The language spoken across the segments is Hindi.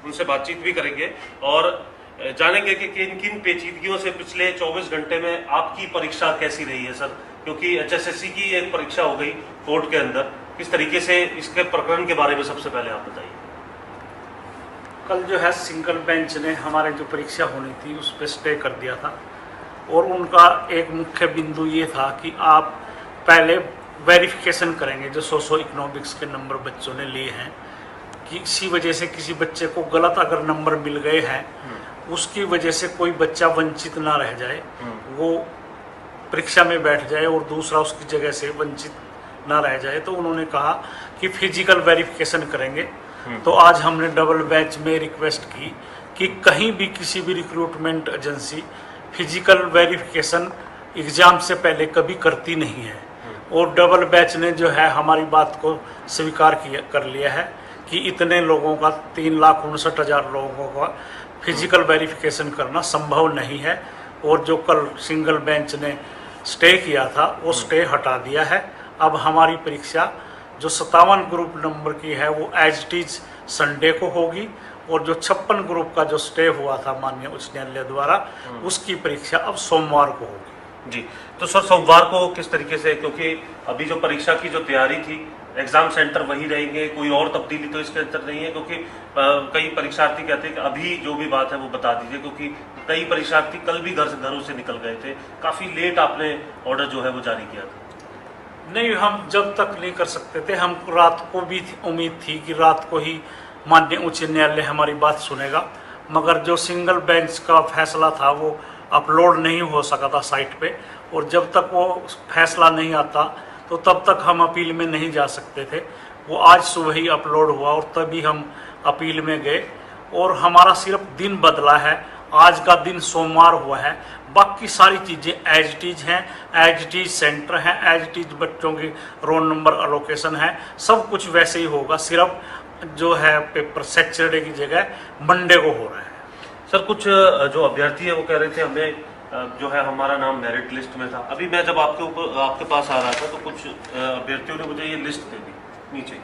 उनसे बातचीत भी करेंगे और जानेंगे कि किन किन पेचीदगियों से पिछले 24 घंटे में आपकी परीक्षा कैसी रही है सर, क्योंकि HSSC की एक परीक्षा हो गई कोर्ट के अंदर, किस तरीके से इसके प्रकरण के बारे में सबसे पहले आप बताइए। कल जो है सिंगल बेंच ने हमारे जो परीक्षा होनी थी उस पर स्टे कर दिया था और उनका एक मुख्य बिंदु ये था कि आप पहले वेरिफिकेशन करेंगे जो सोशो इकोनॉमिक्स के नंबर बच्चों ने लिए हैं, कि इसी वजह से किसी बच्चे को गलत अगर नंबर मिल गए हैं उसकी वजह से कोई बच्चा वंचित ना रह जाए, वो परीक्षा में बैठ जाए और दूसरा उसकी जगह से वंचित ना रह जाए। तो उन्होंने कहा कि फिजिकल वेरिफिकेशन करेंगे। तो आज हमने डबल बैच में रिक्वेस्ट की कि कहीं भी किसी भी recruitment agency physical verification exam से पहले कभी करती नहीं है और डबल बैच ने जो है हमारी बात को स्वीकार कर लिया है कि इतने लोगों का 3,59,000 लोगों का फिजिकल वेरिफिकेशन करना संभव नहीं है। और जो कल सिंगल बेंच ने स्टे किया था वो स्टे हटा दिया है। अब हमारी परीक्षा जो 57 ग्रुप नंबर की है वो एज इट इज संडे को होगी और जो 56 ग्रुप का जो स्टे हुआ था माननीय उच्च न्यायालय द्वारा उसकी परीक्षा अब सोमवार को होगी। जी, तो सर सोमवार को किस तरीके से, क्योंकि अभी जो परीक्षा की जो तैयारी थी एग्जाम सेंटर वही रहेंगे, कोई और तब्दीली तो इसके अंदर नहीं है, क्योंकि कई परीक्षार्थी कहते हैं कि अभी जो भी बात है वो बता दीजिए, क्योंकि कई परीक्षार्थी कल भी घरों से निकल गए थे, काफी लेट आपने ऑर्डर जो है वो जारी किया था। नहीं, हम जब तक नहीं कर सकते थे, हम रात को भी उम्मीद थी कि रात को ही माननीय उच्च न्यायालय हमारी बात सुनेगा, मगर जो सिंगल बेंच का फैसला था वो अपलोड नहीं हो सका था साइट पे, और जब तक वो फैसला नहीं आता तो तब तक हम अपील में नहीं जा सकते थे। वो आज सुबह ही अपलोड हुआ और तभी हम अपील में गए और हमारा सिर्फ दिन बदला है, आज का दिन सोमवार हुआ है, बाकी सारी चीज़ें एज इट इज हैं, एज इट इज सेंटर हैं, एज इट इज बच्चों की रोल नंबर एलोकेशन है, सब कुछ वैसे ही होगा, सिर्फ जो है पेपर सैटरडे की जगह मंडे को हो रहा है। सर कुछ जो अभ्यर्थी है वो कह रहे थे हमें जो है हमारा नाम मेरिट लिस्ट में था। अभी मैं जब आपके पास आ रहा था तो कुछ अभ्यर्थियों ने मुझे ये लिस्ट दे दी नीचे,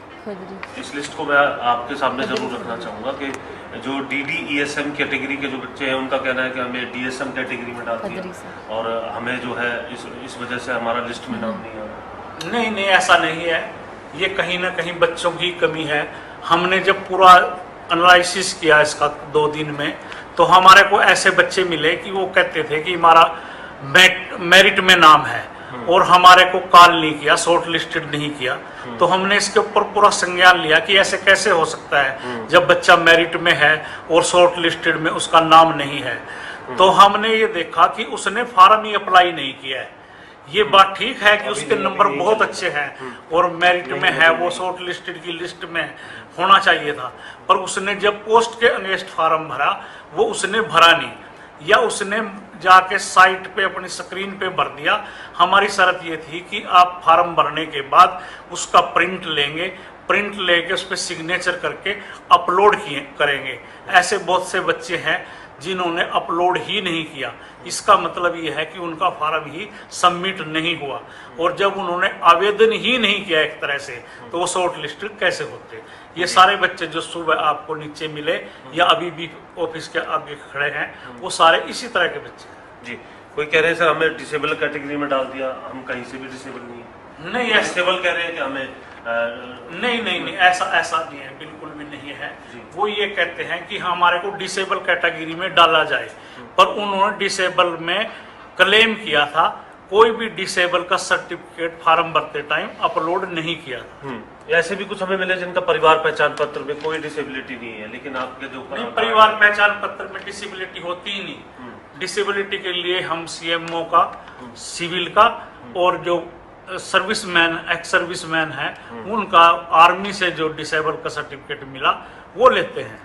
इस लिस्ट को मैं आपके सामने जरूर रखना चाहूँगा कि जो DD-ESM कैटेगरी के जो बच्चे हैं उनका कहना है कि हमें DSM कैटेगरी में डाल दिया और हमें जो है इस वजह से हमारा लिस्ट में नाम नहीं आ रहा। नहीं, ऐसा नहीं है, ये कहीं ना कहीं बच्चों की कमी है। हमने जब पूरा एनालिसिस किया इसका 2 दिन में तो हमारे को ऐसे बच्चे मिले कि वो कहते थे कि हमारा मेरिट में नाम है और हमारे को कॉल नहीं किया, शॉर्ट लिस्टेड नहीं किया। तो हमने इसके ऊपर पूरा संज्ञान लिया कि ऐसे कैसे हो सकता है जब बच्चा मेरिट में है और शॉर्ट लिस्टेड में उसका नाम नहीं है। तो हमने ये देखा कि उसने फॉर्म ही अप्लाई नहीं किया है। ये बात ठीक है कि उसके नंबर बहुत अच्छे हैं और मेरिट में है, वो शॉर्ट लिस्टेड की लिस्ट में होना चाहिए था, पर उसने जब पोस्ट के अगेंस्ट फॉर्म भरा वो उसने भरा नहीं, या उसने जाके साइट पे अपनी स्क्रीन पे भर दिया। हमारी शर्त ये थी कि आप फॉर्म भरने के बाद उसका प्रिंट लेंगे, प्रिंट लेके उस पर सिग्नेचर करके अपलोड करेंगे। ऐसे बहुत से बच्चे हैं जिन्होंने अपलोड ही नहीं किया, इसका मतलब ये है कि उनका फॉर्म ही सबमिट नहीं हुआ, और जब उन्होंने आवेदन ही नहीं किया एक तरह से तो वो शॉर्ट लिस्टेड कैसे होते। ये सारे बच्चे जो सुबह आपको नीचे मिले या अभी भी ऑफिस के आगे खड़े हैं वो सारे इसी तरह के बच्चे हैं। जी, कोई कह रहे हैं सर हमें डिसेबल कैटेगरी में डाल दिया, हम कहीं से भी डिसेबल नहीं है। नहीं, डिसेबल कह रहे हैं कि हमें नहीं, ऐसा नहीं है, बिल्कुल भी नहीं है। वो ये कहते हैं कि हमारे को डिसेबल कैटेगरी में डाला जाए, पर उन्होंने डिसेबल में क्लेम किया था, कोई भी डिसेबल का सर्टिफिकेट फॉर्म भरते टाइम अपलोड नहीं किया था। ऐसे भी कुछ हमें मिले जिनका परिवार पहचान पत्र में कोई डिसेबिलिटी नहीं है, लेकिन आपके जो परिवार पहचान पत्र में डिसेबिलिटी होती ही नहीं। डिसेबिलिटी के लिए हम CMO का, सिविल का और जो सर्विसमैन, एक्स सर्विसमैन है उनका आर्मी से जो डिसेबल का सर्टिफिकेट मिला वो लेते हैं।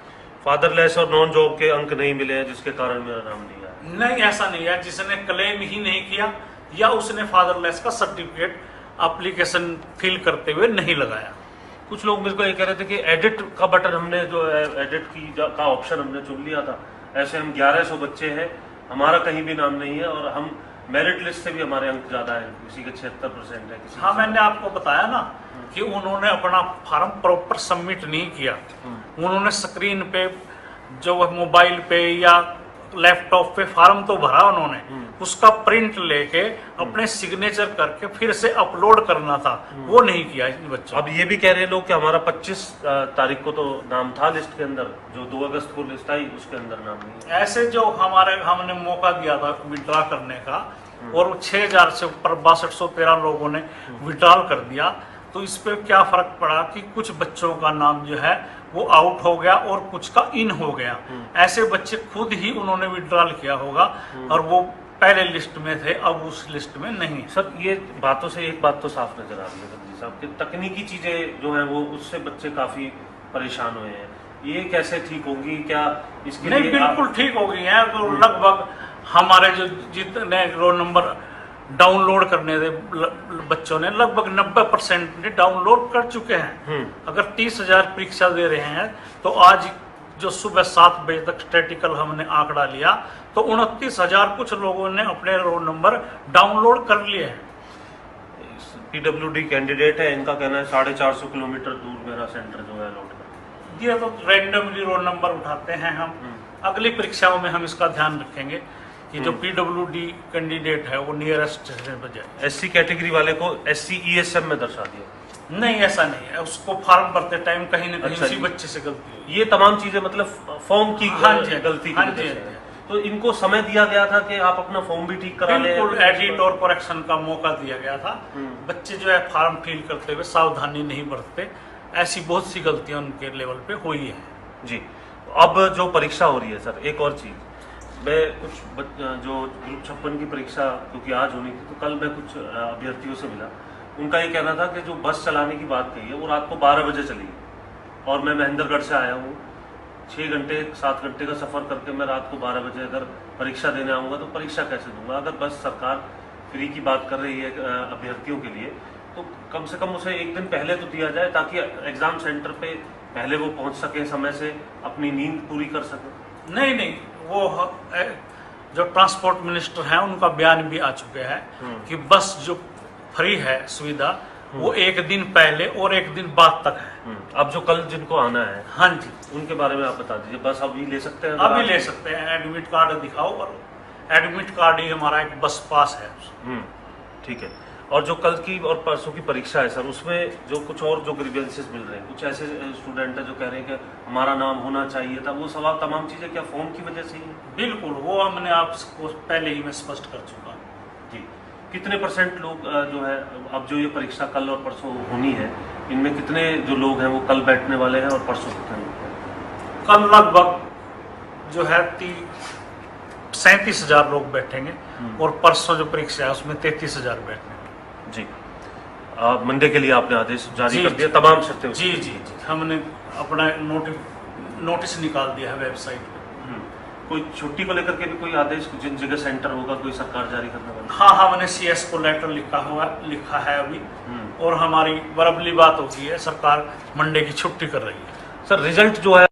फादरलेस और नॉन जॉब के अंक नहीं मिले हैं जिसके कारण मेरा नाम नहीं आया। नहीं, ऐसा नहीं है, जिसने क्लेम ही नहीं किया या उसने फादरलेस का सर्टिफिकेट एप्लीकेशन फिल करते हुए नहीं लगाया। कुछ लोग मेरे को ये कह रहे थे कि एडिट का बटन हमने जो एडिट की का ऑप्शन हमने चुन लिया था, ऐसे हम 1100 बच्चे हैं, हमारा कहीं भी नाम नहीं है और हम मेरिट लिस्ट से भी हमारे अंक ज्यादा है, किसी के 76% है, किसी। हाँ, मैंने आपको बताया ना कि उन्होंने अपना फॉर्म प्रॉपर सबमिट नहीं किया। उन्होंने स्क्रीन पे जो वह मोबाइल पे या लैपटॉप पे फार्म तो भरा उन्होंने, उसका प्रिंट लेके अपने सिग्नेचर करके फिर से अपलोड करना था, वो नहीं किया इन बच्चों। अब ये भी कह रहे हैं लोग कि हमारा 25 तारीख को तो नाम था लिस्ट के अंदर, जो 2 अगस्त को लिस्ट आई उसके अंदर नाम नहीं है। ऐसे जो हमने मौका दिया था विड्रॉ करने का और 6000 से ऊपर 6213 लोगों ने विड्रॉल कर दिया, तो इस पे क्या फर्क पड़ा कि कुछ बच्चों का नाम जो है वो आउट हो गया और कुछ का इन हो गया। ऐसे बच्चे खुद ही उन्होंने विड्रॉल किया होगा और वो पहले लिस्ट में थे, अब उस लिस्ट में नहीं। सर ये बातों से एक बात तो साफ नजर आ रही है गद्दी साहब कि तकनीकी चीजें जो है वो उससे बच्चे काफी परेशान हुए हैं, ये कैसे ठीक होंगी? क्या इसके नहीं, लिए बिल्कुल ठीक हो गई है। तो लगभग हमारे जो जितने रोल नंबर डाउनलोड करने थे बच्चों ने, लगभग 90% ने डाउनलोड कर चुके हैं। अगर 30,000 परीक्षा दे रहे हैं तो आज जो सुबह 7 बजे तक स्टैटिकल हमने आंकड़ा लिया तो 29,000 कुछ लोगों ने अपने रोल नंबर डाउनलोड कर लिए हैं। पीडब्ल्यूडी कैंडिडेट है, इनका कहना है 450 किलोमीटर दूर मेरा सेंटर जो है अलॉट कर। ये तो रैंडमली रोल नंबर उठाते हैं हम। अगली परीक्षाओं में हम इसका ध्यान रखेंगे कि जो पीडब्ल्यूडी कैंडिडेट है वो नियरेस्ट पे जाए। एससी कैटेगरी वाले को एससी ईएसएम में दर्शा दिया? नहीं, ऐसा नहीं है, उसको फॉर्म भरते टाइम कहीं ना कहीं अच्छा, उसी बच्चे से गलती हुई। ये तमाम चीजें मतलब फॉर्म की गलती की वजह से। तो इनको समय दिया गया था कि आप अपना फॉर्म भी ठीक करा लें? बिल्कुल एडिट और करेक्शन का मौका दिया गया था। बच्चे जो है फॉर्म फिल करते हुए सावधानी नहीं बरतते, ऐसी बहुत सी गलतियां उनके लेवल पे हुई है। जी, अब जो परीक्षा हो रही है सर, एक और चीज, मैं कुछ जो ग्रुप 56 की परीक्षा क्योंकि आज होनी थी, तो कल मैं कुछ अभ्यर्थियों से मिला, उनका ये कहना था कि जो बस चलाने की बात कही है वो रात को 12 बजे चली और मैं महेंद्रगढ़ से आया हूँ, 6 घंटे 7 घंटे का सफर करके मैं रात को 12 बजे अगर परीक्षा देने आऊँगा तो परीक्षा कैसे दूंगा? अगर बस सरकार फ्री की बात कर रही है अभ्यर्थियों के लिए, तो कम से कम उसे एक दिन पहले तो दिया जाए ताकि एग्जाम सेंटर पे पहले वो पहुंच सके, समय से अपनी नींद पूरी कर सके। नहीं, वो जो ट्रांसपोर्ट मिनिस्टर हैं उनका बयान भी आ चुके हैं कि बस जो फ्री है सुविधा वो एक दिन पहले और एक दिन बाद तक है। अब जो कल जिनको आना है, हाँ जी, उनके बारे में आप बता दीजिए। बस अभी ले सकते हैं? अभी ले सकते हैं, एडमिट कार्ड दिखाओ और एडमिट कार्ड ही हमारा एक बस पास है। ठीक है। और जो कल की और परसों की परीक्षा है सर, उसमें जो कुछ और जो ग्रीवेंसेस मिल रहे हैं, कुछ ऐसे स्टूडेंट है जो कह रहे हैं कि हमारा नाम होना चाहिए था, वो सवाल तमाम चीजें क्या फॉर्म की वजह से ही है? बिल्कुल, वो हमने आपको पहले ही मैं स्पष्ट कर चुका हूँ। जी, कितने % लोग जो है अब जो ये परीक्षा कल और परसों होनी है, इनमें कितने जो लोग हैं वो कल बैठने वाले हैं और परसों कितने लोग हैं? कल लगभग जो है 37,000 लोग बैठेंगे और परसों जो परीक्षा है उसमें 33,000 बैठेंगे। जी, मंडे के लिए आपने आदेश जारी कर दिया, तमाम शर्तें? जी, हमने अपना नोटिस निकाल दिया है वेबसाइट पे। कोई छुट्टी को लेकर के भी कोई आदेश जिन जगह सेंटर होगा कोई सरकार जारी करने वाली? हाँ, हमने CS को लेटर लिखा है अभी, और हमारी वर्बली बात होती है, सरकार मंडे की छुट्टी कर रही है। सर रिजल्ट जो है